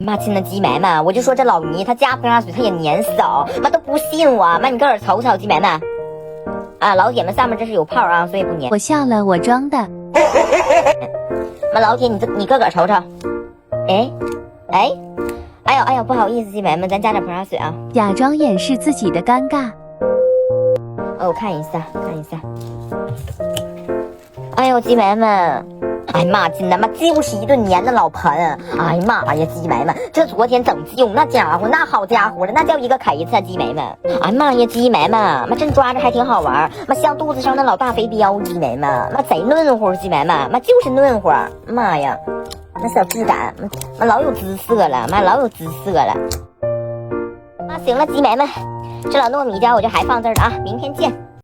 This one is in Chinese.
妈亲的鸡妹们，我就说这老倪他加泼辣水他也粘手，妈都不信我，妈你个儿瞅瞅鸡妹们。啊，老铁们上面这是有泡啊，所以不粘。我笑了，我装的。妈老铁你个个瞅瞅。哎呦不好意思鸡妹们，咱加点泼辣水啊。假装掩饰自己的尴尬。哦，我看一下。哎呦鸡妹们。哎妈，亲的妈就是一顿粘的老盆。哎妈呀，鸡妹们，这昨天整用那家伙，那好家伙了，那叫一个 K 次啊，鸡妹们。哎妈呀，鸡妹们，妈真抓着还挺好玩，妈像肚子上那老大肥膘，鸡妹们，妈贼嫩乎，鸡妹们，妈就是嫩乎。妈呀，那小质感，妈老有姿色了，妈老有姿色了。妈行了，鸡妹们，这老糯米椒我就还放这儿了啊，明天见。